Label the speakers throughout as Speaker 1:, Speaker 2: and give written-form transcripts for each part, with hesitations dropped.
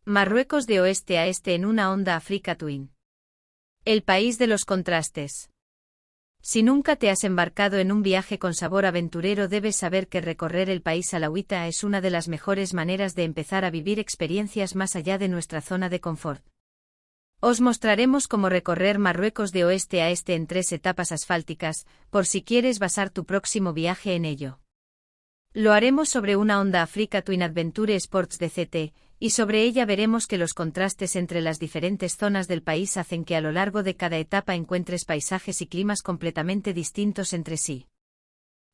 Speaker 1: Marruecos de oeste a este en una Honda Africa Twin. El país de los contrastes. Si nunca te has embarcado en un viaje con sabor aventurero, debes saber que recorrer el país alauita es una de las mejores maneras de empezar a vivir experiencias más allá de nuestra zona de confort. Os mostraremos cómo recorrer Marruecos de oeste a este en 3 etapas asfálticas, por si quieres basar tu próximo viaje en ello. Lo haremos sobre una Honda Africa Twin Adventure Sports DCT, y sobre ella veremos que los contrastes entre las diferentes zonas del país hacen que a lo largo de cada etapa encuentres paisajes y climas completamente distintos entre sí.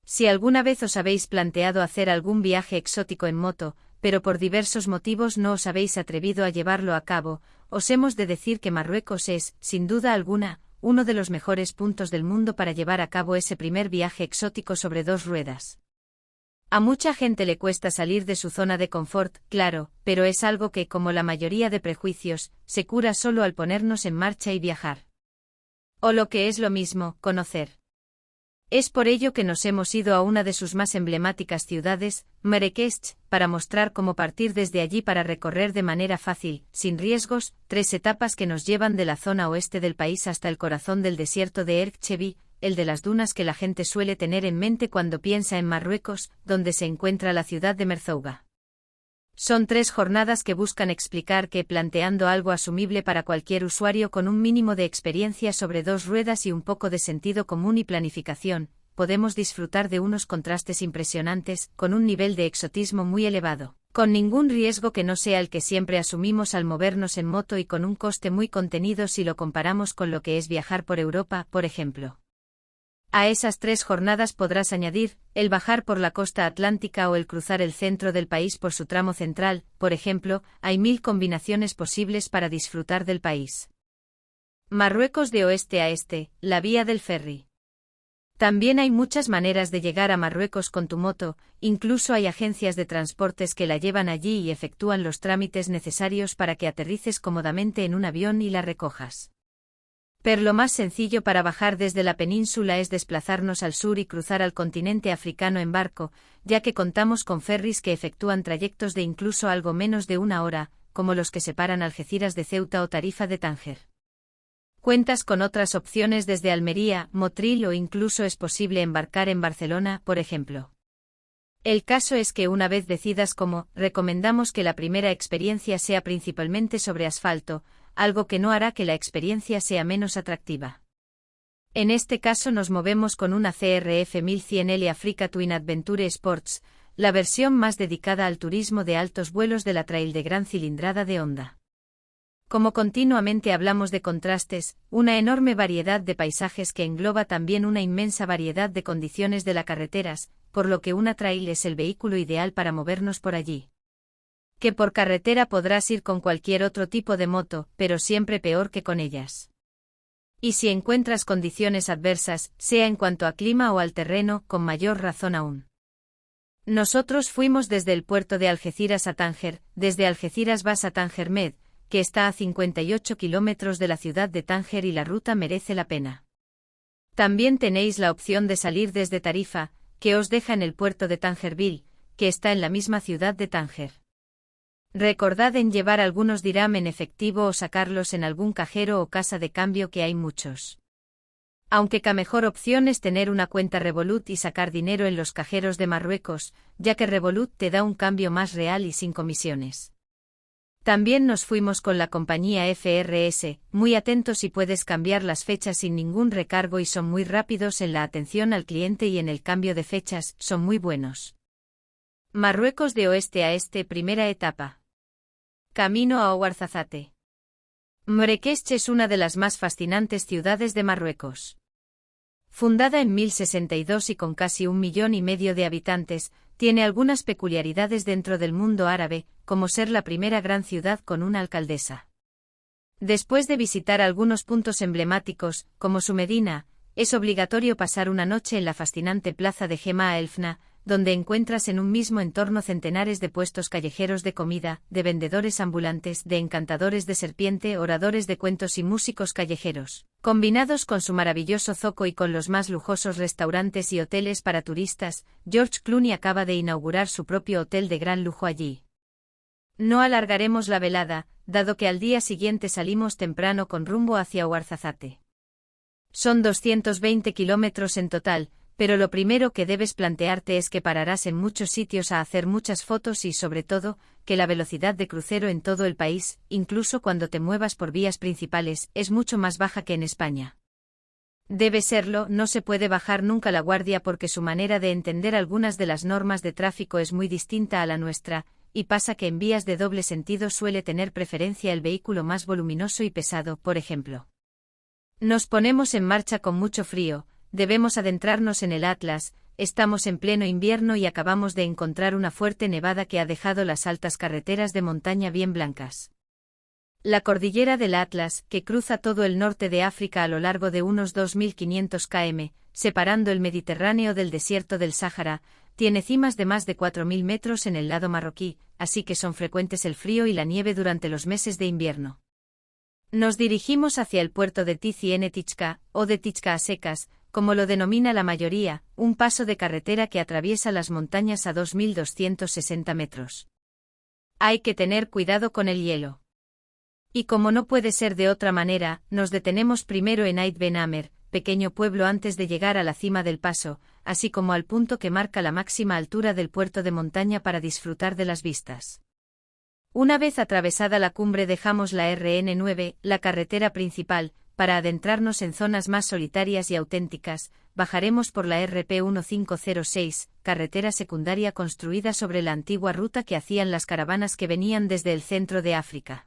Speaker 1: Si alguna vez os habéis planteado hacer algún viaje exótico en moto, pero por diversos motivos no os habéis atrevido a llevarlo a cabo, os hemos de decir que Marruecos es, sin duda alguna, uno de los mejores puntos del mundo para llevar a cabo ese primer viaje exótico sobre 2 ruedas. A mucha gente le cuesta salir de su zona de confort, claro, pero es algo que, como la mayoría de prejuicios, se cura solo al ponernos en marcha y viajar. O lo que es lo mismo, conocer. Es por ello que nos hemos ido a una de sus más emblemáticas ciudades, Marrakech, para mostrar cómo partir desde allí para recorrer de manera fácil, sin riesgos, 3 etapas que nos llevan de la zona oeste del país hasta el corazón del desierto de Erkchevi, el de las dunas que la gente suele tener en mente cuando piensa en Marruecos, donde se encuentra la ciudad de Merzouga. Son 3 jornadas que buscan explicar que, planteando algo asumible para cualquier usuario con un mínimo de experiencia sobre 2 ruedas y un poco de sentido común y planificación, podemos disfrutar de unos contrastes impresionantes, con un nivel de exotismo muy elevado, con ningún riesgo que no sea el que siempre asumimos al movernos en moto y con un coste muy contenido si lo comparamos con lo que es viajar por Europa, por ejemplo. A esas 3 jornadas podrás añadir, el bajar por la costa atlántica o el cruzar el centro del país por su tramo central, por ejemplo, hay 1000 combinaciones posibles para disfrutar del país. Marruecos de oeste a este, la vía del ferry. También hay muchas maneras de llegar a Marruecos con tu moto, incluso hay agencias de transportes que la llevan allí y efectúan los trámites necesarios para que aterrices cómodamente en un avión y la recojas. Pero lo más sencillo para bajar desde la península es desplazarnos al sur y cruzar al continente africano en barco, ya que contamos con ferries que efectúan trayectos de incluso algo menos de 1 hora, como los que separan Algeciras de Ceuta o Tarifa de Tánger. Cuentas con otras opciones desde Almería, Motril o incluso es posible embarcar en Barcelona, por ejemplo. El caso es que una vez decidas cómo, recomendamos que la primera experiencia sea principalmente sobre asfalto, algo que no hará que la experiencia sea menos atractiva. En este caso nos movemos con una CRF 1100L Africa Twin Adventure Sports, la versión más dedicada al turismo de altos vuelos de la trail de gran cilindrada de Honda. Como continuamente hablamos de contrastes, una enorme variedad de paisajes que engloba también una inmensa variedad de condiciones de las carreteras, por lo que una trail es el vehículo ideal para movernos por allí. Que por carretera podrás ir con cualquier otro tipo de moto, pero siempre peor que con ellas. Y si encuentras condiciones adversas, sea en cuanto a clima o al terreno, con mayor razón aún. Nosotros fuimos desde el puerto de Algeciras a Tánger, desde Algeciras vas a Tánger Med, que está a 58 kilómetros de la ciudad de Tánger y la ruta merece la pena. También tenéis la opción de salir desde Tarifa, que os deja en el puerto de Tangerville, que está en la misma ciudad de Tánger. Recordad en llevar algunos dirham en efectivo o sacarlos en algún cajero o casa de cambio que hay muchos. Aunque la mejor opción es tener una cuenta Revolut y sacar dinero en los cajeros de Marruecos, ya que Revolut te da un cambio más real y sin comisiones. También nos fuimos con la compañía FRS, muy atentos y puedes cambiar las fechas sin ningún recargo y son muy rápidos en la atención al cliente y en el cambio de fechas, son muy buenos. Marruecos de oeste a este, primera etapa. Camino a Ouarzazate. Marrakech es una de las más fascinantes ciudades de Marruecos. Fundada en 1062 y con casi 1,5 millones de habitantes, tiene algunas peculiaridades dentro del mundo árabe, como ser la primera gran ciudad con una alcaldesa. Después de visitar algunos puntos emblemáticos, como su Medina, es obligatorio pasar una noche en la fascinante plaza de Gema Elfna, donde encuentras en un mismo entorno centenares de puestos callejeros de comida, de vendedores ambulantes, de encantadores de serpiente, oradores de cuentos y músicos callejeros, combinados con su maravilloso zoco y con los más lujosos restaurantes y hoteles para turistas. George Clooney acaba de inaugurar su propio hotel de gran lujo allí. No alargaremos la velada, dado que al día siguiente salimos temprano con rumbo hacia Ouarzazate. Son 220 kilómetros en total, pero lo primero que debes plantearte es que pararás en muchos sitios a hacer muchas fotos y, sobre todo, que la velocidad de crucero en todo el país, incluso cuando te muevas por vías principales, es mucho más baja que en España. Debe serlo, no se puede bajar nunca la guardia porque su manera de entender algunas de las normas de tráfico es muy distinta a la nuestra, y pasa que en vías de doble sentido suele tener preferencia el vehículo más voluminoso y pesado, por ejemplo. Nos ponemos en marcha con mucho frío, debemos adentrarnos en el Atlas, estamos en pleno invierno y acabamos de encontrar una fuerte nevada que ha dejado las altas carreteras de montaña bien blancas. La cordillera del Atlas, que cruza todo el norte de África a lo largo de unos 2.500 km, separando el Mediterráneo del desierto del Sáhara, tiene cimas de más de 4.000 metros en el lado marroquí, así que son frecuentes el frío y la nieve durante los meses de invierno. Nos dirigimos hacia el puerto de Tizi en Tichka, o de Tichka a secas, como lo denomina la mayoría, un paso de carretera que atraviesa las montañas a 2.260 metros. Hay que tener cuidado con el hielo. Y como no puede ser de otra manera, nos detenemos primero en Ait Ben Amer, pequeño pueblo antes de llegar a la cima del paso, así como al punto que marca la máxima altura del puerto de montaña para disfrutar de las vistas. Una vez atravesada la cumbre dejamos la RN9, la carretera principal, para adentrarnos en zonas más solitarias y auténticas, bajaremos por la RP 1506, carretera secundaria construida sobre la antigua ruta que hacían las caravanas que venían desde el centro de África.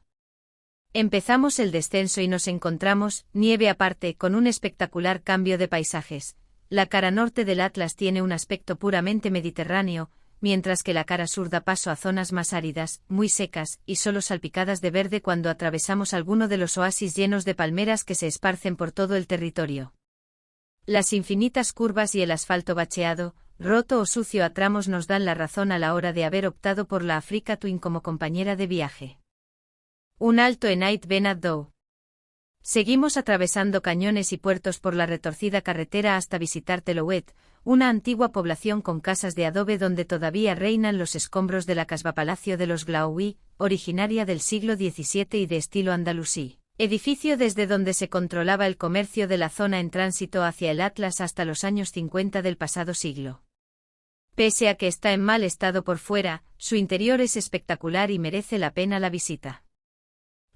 Speaker 1: Empezamos el descenso y nos encontramos, nieve aparte, con un espectacular cambio de paisajes. La cara norte del Atlas tiene un aspecto puramente mediterráneo, mientras que la cara sur da paso a zonas más áridas, muy secas, y solo salpicadas de verde cuando atravesamos alguno de los oasis llenos de palmeras que se esparcen por todo el territorio. Las infinitas curvas y el asfalto bacheado, roto o sucio a tramos nos dan la razón a la hora de haber optado por la Africa Twin como compañera de viaje. Un alto en Ait Ben Addo. Seguimos atravesando cañones y puertos por la retorcida carretera hasta visitar Telouet, una antigua población con casas de adobe donde todavía reinan los escombros de la casba Palacio de los Glaoui, originaria del siglo XVII y de estilo andalusí, edificio desde donde se controlaba el comercio de la zona en tránsito hacia el Atlas hasta los años 50 del pasado siglo. Pese a que está en mal estado por fuera, su interior es espectacular y merece la pena la visita.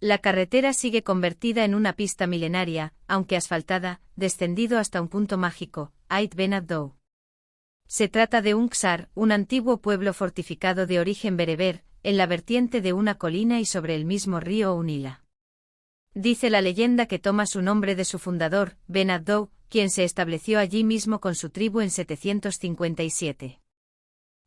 Speaker 1: La carretera sigue convertida en una pista milenaria, aunque asfaltada, descendido hasta un punto mágico, Ait Ben Addo. Se trata de un Ksar, un antiguo pueblo fortificado de origen bereber, en la vertiente de una colina y sobre el mismo río Unila. Dice la leyenda que toma su nombre de su fundador, Ben Addo, quien se estableció allí mismo con su tribu en 757.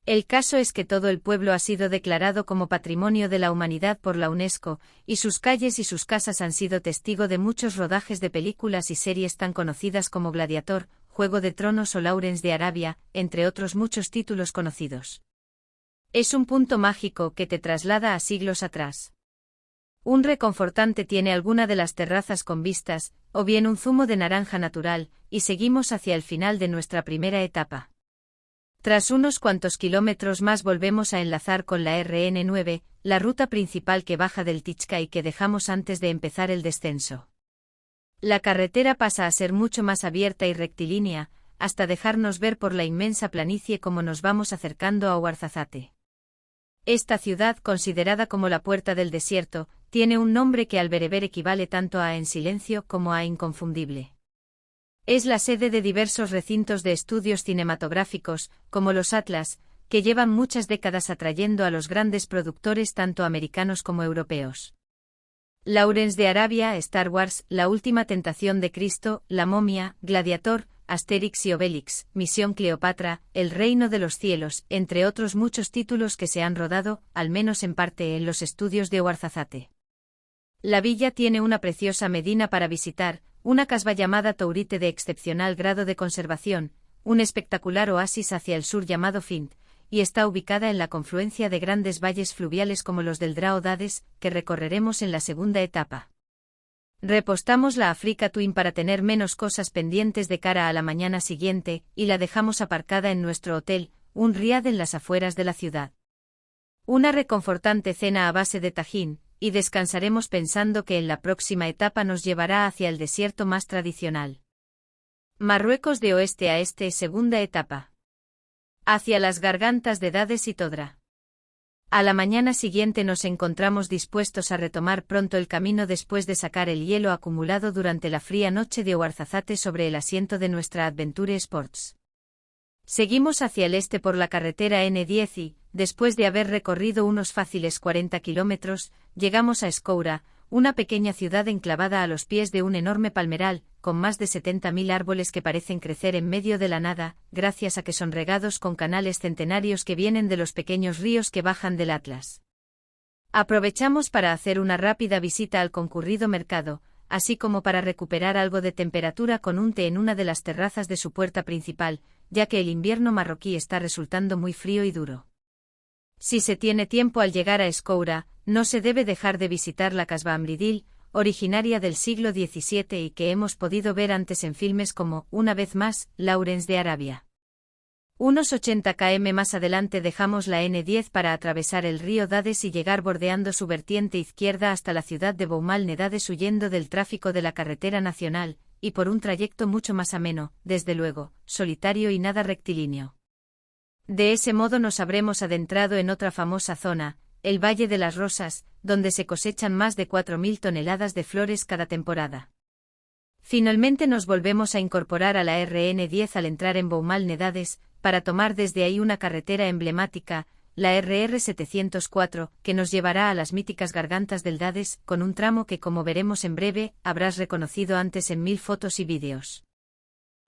Speaker 1: El caso es que todo el pueblo ha sido declarado como Patrimonio de la Humanidad por la UNESCO, y sus calles y sus casas han sido testigo de muchos rodajes de películas y series tan conocidas como Gladiator, Juego de Tronos o Lawrence de Arabia, entre otros muchos títulos conocidos. Es un punto mágico que te traslada a siglos atrás. Un reconfortante tiene alguna de las terrazas con vistas, o bien un zumo de naranja natural, y seguimos hacia el final de nuestra primera etapa. Tras unos cuantos kilómetros más volvemos a enlazar con la RN9, la ruta principal que baja del Tichka y que dejamos antes de empezar el descenso. La carretera pasa a ser mucho más abierta y rectilínea, hasta dejarnos ver por la inmensa planicie como nos vamos acercando a Ouarzazate. Esta ciudad, considerada como la puerta del desierto, tiene un nombre que al bereber equivale tanto a en silencio como a inconfundible. Es la sede de diversos recintos de estudios cinematográficos, como los Atlas, que llevan muchas décadas atrayendo a los grandes productores tanto americanos como europeos. Lawrence de Arabia, Star Wars, La Última Tentación de Cristo, La Momia, Gladiator, Asterix y Obelix, Misión Cleopatra, El Reino de los Cielos, entre otros muchos títulos que se han rodado, al menos en parte, en los estudios de Ouarzazate. La villa tiene una preciosa medina para visitar, una casba llamada Tourite de excepcional grado de conservación, un espectacular oasis hacia el sur llamado Fint, y está ubicada en la confluencia de grandes valles fluviales como los del Drao Dades, que recorreremos en la segunda etapa. Repostamos la Africa Twin para tener menos cosas pendientes de cara a la mañana siguiente, y la dejamos aparcada en nuestro hotel, un riad en las afueras de la ciudad. Una reconfortante cena a base de tajín, y descansaremos pensando que en la próxima etapa nos llevará hacia el desierto más tradicional. Marruecos de oeste a este, segunda etapa. Hacia las gargantas de Dades y Todra. A la mañana siguiente nos encontramos dispuestos a retomar pronto el camino después de sacar el hielo acumulado durante la fría noche de Ouarzazate sobre el asiento de nuestra Adventure Sports. Seguimos hacia el este por la carretera N10 y, después de haber recorrido unos fáciles 40 kilómetros, llegamos a Escoura, una pequeña ciudad enclavada a los pies de un enorme palmeral, con más de 70.000 árboles que parecen crecer en medio de la nada, gracias a que son regados con canales centenarios que vienen de los pequeños ríos que bajan del Atlas. Aprovechamos para hacer una rápida visita al concurrido mercado, así como para recuperar algo de temperatura con un té en una de las terrazas de su puerta principal, ya que el invierno marroquí está resultando muy frío y duro. Si se tiene tiempo al llegar a Escoura, no se debe dejar de visitar la Casbah Amridil, originaria del siglo XVII y que hemos podido ver antes en filmes como, una vez más, Lawrence de Arabia. Unos 80 km más adelante dejamos la N10 para atravesar el río Dades y llegar bordeando su vertiente izquierda hasta la ciudad de Boumal-Nedades huyendo del tráfico de la carretera nacional, y por un trayecto mucho más ameno, desde luego, solitario y nada rectilíneo. De ese modo nos habremos adentrado en otra famosa zona, el Valle de las Rosas, donde se cosechan más de 4.000 toneladas de flores cada temporada. Finalmente nos volvemos a incorporar a la RN10 al entrar en Boumal-Nedades, para tomar desde ahí una carretera emblemática, la RR704, que nos llevará a las míticas gargantas del Dades, con un tramo que, como veremos en breve, habrás reconocido antes en 1000 fotos y vídeos.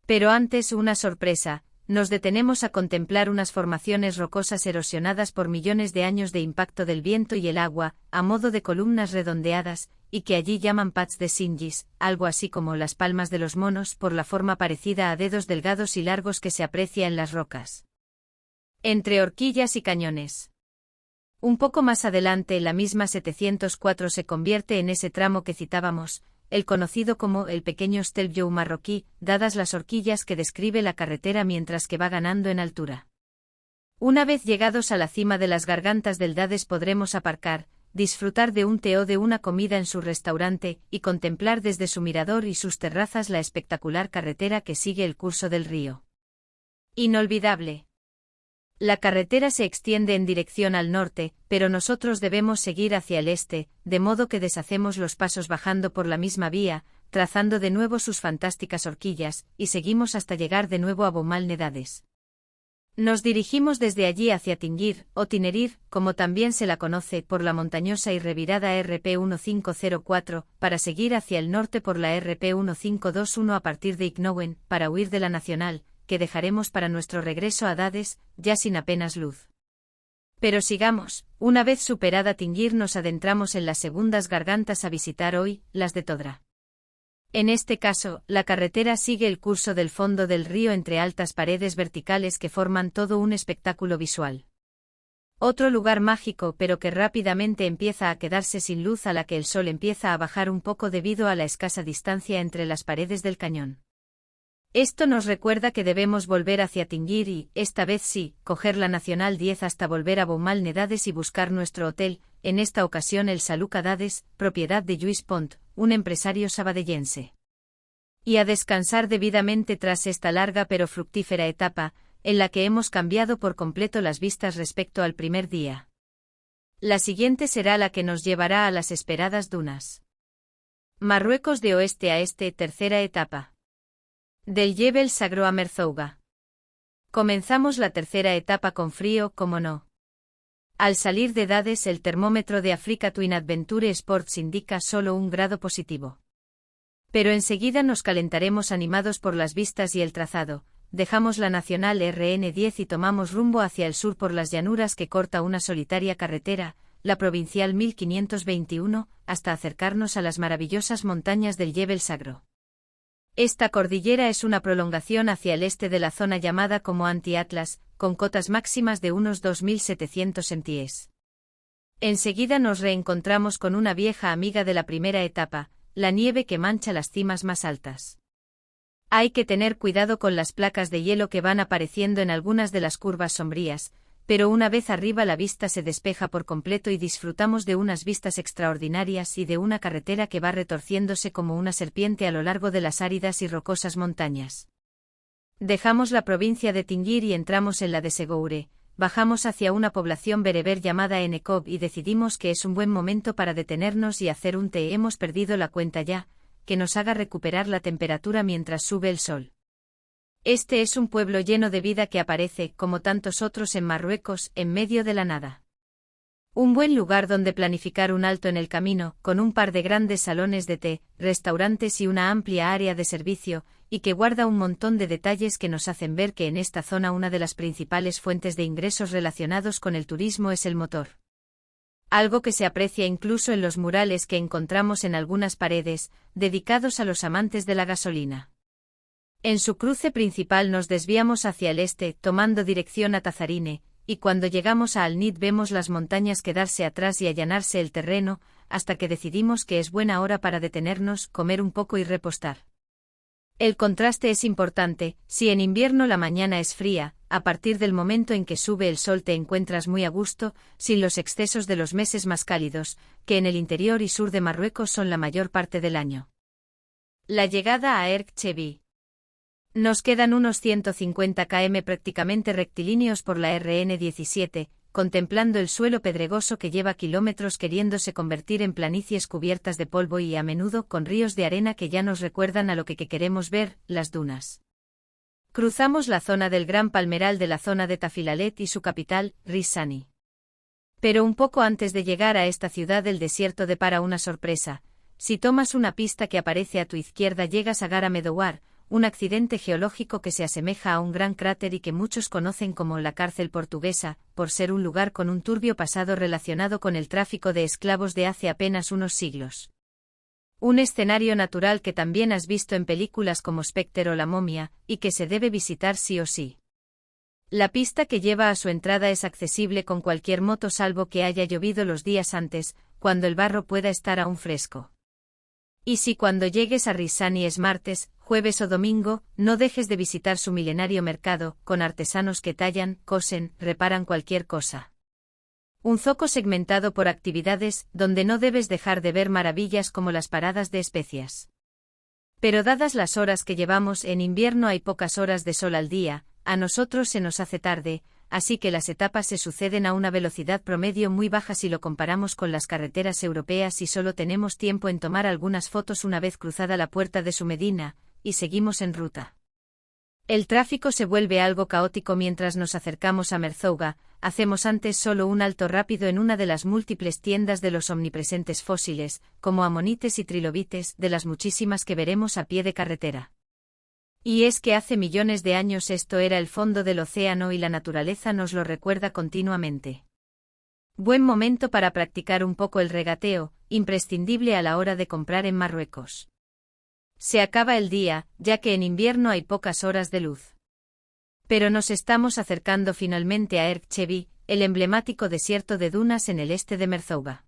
Speaker 1: Pero antes, una sorpresa. Nos detenemos a contemplar unas formaciones rocosas erosionadas por millones de años de impacto del viento y el agua, a modo de columnas redondeadas, y que allí llaman pads de Singis, algo así como las palmas de los monos por la forma parecida a dedos delgados y largos que se aprecia en las rocas. Entre horquillas y cañones. Un poco más adelante la misma 704 se convierte en ese tramo que citábamos, el conocido como el pequeño Stelvio marroquí, dadas las horquillas que describe la carretera mientras que va ganando en altura. Una vez llegados a la cima de las gargantas del Dades podremos aparcar, disfrutar de un té o de una comida en su restaurante, y contemplar desde su mirador y sus terrazas la espectacular carretera que sigue el curso del río. Inolvidable. La carretera se extiende en dirección al norte, pero nosotros debemos seguir hacia el este, de modo que deshacemos los pasos bajando por la misma vía, trazando de nuevo sus fantásticas horquillas, y seguimos hasta llegar de nuevo a Boumal-Nedades. Nos dirigimos desde allí hacia Tingir, o Tinerir, como también se la conoce, por la montañosa y revirada RP1504, para seguir hacia el norte por la RP1521 a partir de Iknouen, para huir de la Nacional, que dejaremos para nuestro regreso a Dades, ya sin apenas luz. Pero sigamos, una vez superada Tingir nos adentramos en las segundas gargantas a visitar hoy, las de Todra. En este caso, la carretera sigue el curso del fondo del río entre altas paredes verticales que forman todo un espectáculo visual. Otro lugar mágico pero que rápidamente empieza a quedarse sin luz a la que el sol empieza a bajar un poco debido a la escasa distancia entre las paredes del cañón. Esto nos recuerda que debemos volver hacia Tingir y, esta vez sí, coger la Nacional 10 hasta volver a Boumal-Nedades y buscar nuestro hotel, en esta ocasión el Saluca Dades, propiedad de Lluís Pont, un empresario sabadellense. Y a descansar debidamente tras esta larga pero fructífera etapa, en la que hemos cambiado por completo las vistas respecto al primer día. La siguiente será la que nos llevará a las esperadas dunas. Marruecos de oeste a este, tercera etapa. Del Jebel Sagro a Merzouga. Comenzamos la tercera etapa con frío, como no. Al salir de Dades el termómetro de Africa Twin Adventure Sports indica solo 1 grado positivo. Pero enseguida nos calentaremos animados por las vistas y el trazado, dejamos la Nacional RN10 y tomamos rumbo hacia el sur por las llanuras que corta una solitaria carretera, la Provincial 1521, hasta acercarnos a las maravillosas montañas del Jebel Sagro. Esta cordillera es una prolongación hacia el este de la zona llamada como Anti-Atlas, con cotas máximas de unos 2.700 MTS. Enseguida nos reencontramos con una vieja amiga de la primera etapa, la nieve que mancha las cimas más altas. Hay que tener cuidado con las placas de hielo que van apareciendo en algunas de las curvas sombrías, pero una vez arriba la vista se despeja por completo y disfrutamos de unas vistas extraordinarias y de una carretera que va retorciéndose como una serpiente a lo largo de las áridas y rocosas montañas. Dejamos la provincia de Tingir y entramos en la de Segoure, bajamos hacia una población bereber llamada Enekob y decidimos que es un buen momento para detenernos y hacer un té. Hemos perdido la cuenta ya, que nos haga recuperar la temperatura mientras sube el sol. Este es un pueblo lleno de vida que aparece, como tantos otros en Marruecos, en medio de la nada. Un buen lugar donde planificar un alto en el camino, con un par de grandes salones de té, restaurantes y una amplia área de servicio, y que guarda un montón de detalles que nos hacen ver que en esta zona una de las principales fuentes de ingresos relacionados con el turismo es el motor. Algo que se aprecia incluso en los murales que encontramos en algunas paredes, dedicados a los amantes de la gasolina. En su cruce principal nos desviamos hacia el este, tomando dirección a Tazarine, y cuando llegamos a Al-Nid vemos las montañas quedarse atrás y allanarse el terreno, hasta que decidimos que es buena hora para detenernos, comer un poco y repostar. El contraste es importante. Si en invierno la mañana es fría, a partir del momento en que sube el sol te encuentras muy a gusto, sin los excesos de los meses más cálidos, que en el interior y sur de Marruecos son la mayor parte del año. La llegada a Erg Chebi. Nos quedan unos 150 km prácticamente rectilíneos por la RN17, contemplando el suelo pedregoso que lleva kilómetros queriéndose convertir en planicies cubiertas de polvo y a menudo con ríos de arena que ya nos recuerdan a lo que queremos ver, las dunas. Cruzamos la zona del Gran Palmeral de la zona de Tafilalet y su capital, Rissani. Pero un poco antes de llegar a esta ciudad el desierto depara una sorpresa. Si tomas una pista que aparece a tu izquierda llegas a Gara Medouar, un accidente geológico que se asemeja a un gran cráter y que muchos conocen como la cárcel portuguesa, por ser un lugar con un turbio pasado relacionado con el tráfico de esclavos de hace apenas unos siglos. Un escenario natural que también has visto en películas como Spectre o La momia, y que se debe visitar sí o sí. La pista que lleva a su entrada es accesible con cualquier moto salvo que haya llovido los días antes, cuando el barro pueda estar aún fresco. Y si cuando llegues a Rissani es martes, jueves o domingo, no dejes de visitar su milenario mercado, con artesanos que tallan, cosen, reparan cualquier cosa. Un zoco segmentado por actividades, donde no debes dejar de ver maravillas como las paradas de especias. Pero dadas las horas que llevamos en invierno hay pocas horas de sol al día, a nosotros se nos hace tarde, así que las etapas se suceden a una velocidad promedio muy baja si lo comparamos con las carreteras europeas y solo tenemos tiempo en tomar algunas fotos una vez cruzada la puerta de su Medina, y seguimos en ruta. El tráfico se vuelve algo caótico mientras nos acercamos a Merzouga, hacemos antes solo un alto rápido en una de las múltiples tiendas de los omnipresentes fósiles, como amonites y trilobites, de las muchísimas que veremos a pie de carretera. Y es que hace millones de años esto era el fondo del océano y la naturaleza nos lo recuerda continuamente. Buen momento para practicar un poco el regateo, imprescindible a la hora de comprar en Marruecos. Se acaba el día, ya que en invierno hay pocas horas de luz. Pero nos estamos acercando finalmente a Erg Chebi, el emblemático desierto de dunas en el este de Merzouga.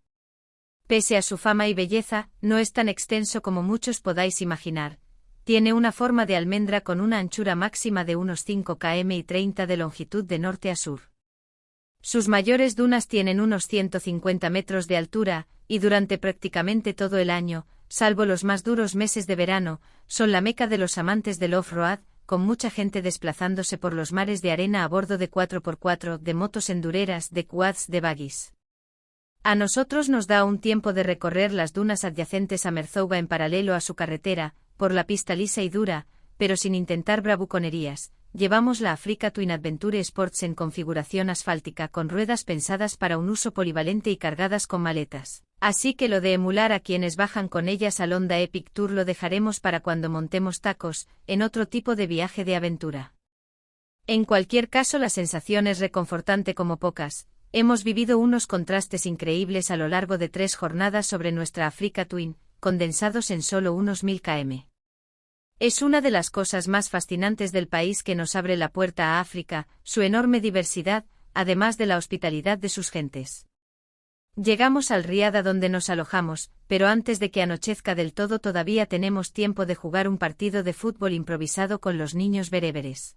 Speaker 1: Pese a su fama y belleza, no es tan extenso como muchos podáis imaginar. Tiene una forma de almendra con una anchura máxima de unos 5 km y 30 de longitud de norte a sur. Sus mayores dunas tienen unos 150 metros de altura, y durante prácticamente todo el año, salvo los más duros meses de verano, son la meca de los amantes del off-road, con mucha gente desplazándose por los mares de arena a bordo de 4x4, de motos endureras, de quads, de buggies. A nosotros nos da un tiempo de recorrer las dunas adyacentes a Merzouga en paralelo a su carretera, por la pista lisa y dura, pero sin intentar bravuconerías. Llevamos la Africa Twin Adventure Sports en configuración asfáltica con ruedas pensadas para un uso polivalente y cargadas con maletas. Así que lo de emular a quienes bajan con ellas al Honda Epic Tour lo dejaremos para cuando montemos tacos, en otro tipo de viaje de aventura. En cualquier caso la sensación es reconfortante como pocas. Hemos vivido unos contrastes increíbles a lo largo de 3 jornadas sobre nuestra Africa Twin, condensados en solo unos 1000 km. Es una de las cosas más fascinantes del país que nos abre la puerta a África, su enorme diversidad, además de la hospitalidad de sus gentes. Llegamos al Riada donde nos alojamos, pero antes de que anochezca del todo todavía tenemos tiempo de jugar un partido de fútbol improvisado con los niños bereberes.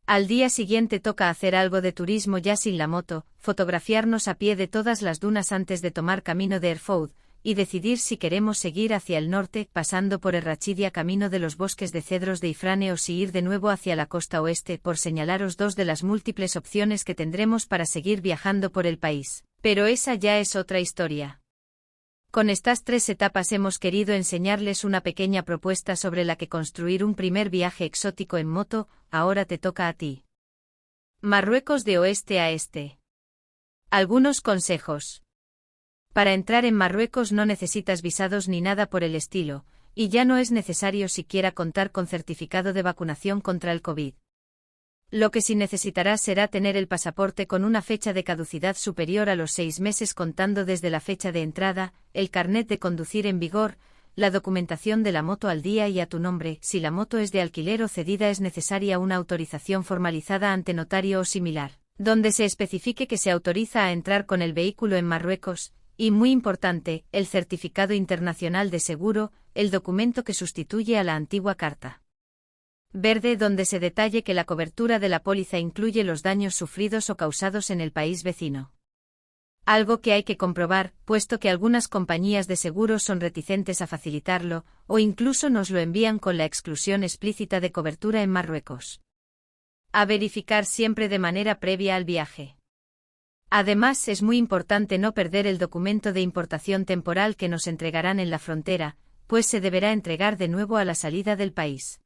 Speaker 1: Al día siguiente toca hacer algo de turismo ya sin la moto, fotografiarnos a pie de todas las dunas antes de tomar camino de Erfoud, y decidir si queremos seguir hacia el norte, pasando por Errachidia camino de los bosques de cedros de Ifrane o si ir de nuevo hacia la costa oeste, por señalaros dos de las múltiples opciones que tendremos para seguir viajando por el país. Pero esa ya es otra historia. Con estas 3 etapas hemos querido enseñarles una pequeña propuesta sobre la que construir un primer viaje exótico en moto. Ahora te toca a ti. Marruecos de oeste a este. Algunos consejos. Para entrar en Marruecos no necesitas visados ni nada por el estilo, y ya no es necesario siquiera contar con certificado de vacunación contra el COVID. Lo que sí necesitarás será tener el pasaporte con una fecha de caducidad superior a los 6 meses contando desde la fecha de entrada, el carnet de conducir en vigor, la documentación de la moto al día y a tu nombre. Si la moto es de alquiler o cedida es necesaria una autorización formalizada ante notario o similar, donde se especifique que se autoriza a entrar con el vehículo en Marruecos. Y muy importante, el certificado internacional de seguro, el documento que sustituye a la antigua carta verde donde se detalle que la cobertura de la póliza incluye los daños sufridos o causados en el país vecino. Algo que hay que comprobar, puesto que algunas compañías de seguros son reticentes a facilitarlo, o incluso nos lo envían con la exclusión explícita de cobertura en Marruecos. A verificar siempre de manera previa al viaje. Además, es muy importante no perder el documento de importación temporal que nos entregarán en la frontera, pues se deberá entregar de nuevo a la salida del país.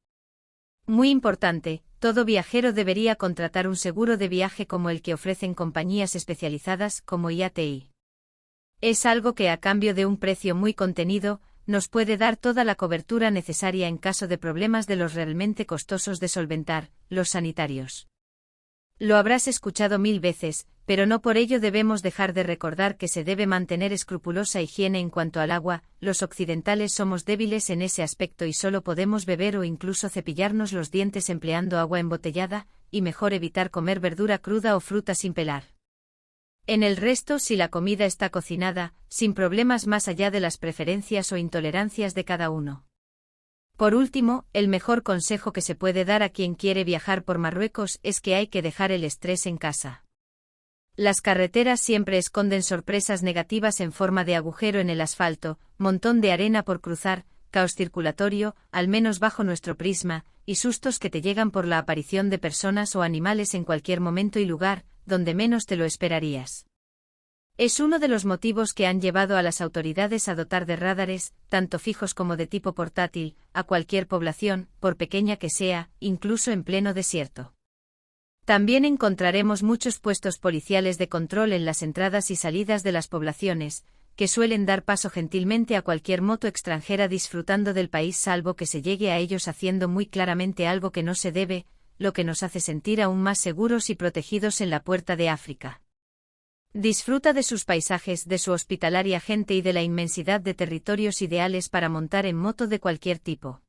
Speaker 1: Muy importante, todo viajero debería contratar un seguro de viaje como el que ofrecen compañías especializadas como IATI. Es algo que a cambio de un precio muy contenido, nos puede dar toda la cobertura necesaria en caso de problemas de los realmente costosos de solventar, los sanitarios. Lo habrás escuchado 1000 veces, pero no por ello debemos dejar de recordar que se debe mantener escrupulosa higiene en cuanto al agua. Los occidentales somos débiles en ese aspecto y solo podemos beber o incluso cepillarnos los dientes empleando agua embotellada, y mejor evitar comer verdura cruda o fruta sin pelar. En el resto, si la comida está cocinada, sin problemas más allá de las preferencias o intolerancias de cada uno. Por último, el mejor consejo que se puede dar a quien quiere viajar por Marruecos es que hay que dejar el estrés en casa. Las carreteras siempre esconden sorpresas negativas en forma de agujero en el asfalto, montón de arena por cruzar, caos circulatorio, al menos bajo nuestro prisma, y sustos que te llegan por la aparición de personas o animales en cualquier momento y lugar, donde menos te lo esperarías. Es uno de los motivos que han llevado a las autoridades a dotar de radares, tanto fijos como de tipo portátil, a cualquier población, por pequeña que sea, incluso en pleno desierto. También encontraremos muchos puestos policiales de control en las entradas y salidas de las poblaciones, que suelen dar paso gentilmente a cualquier moto extranjera disfrutando del país salvo que se llegue a ellos haciendo muy claramente algo que no se debe, lo que nos hace sentir aún más seguros y protegidos en la puerta de África. Disfruta de sus paisajes, de su hospitalaria gente y de la inmensidad de territorios ideales para montar en moto de cualquier tipo.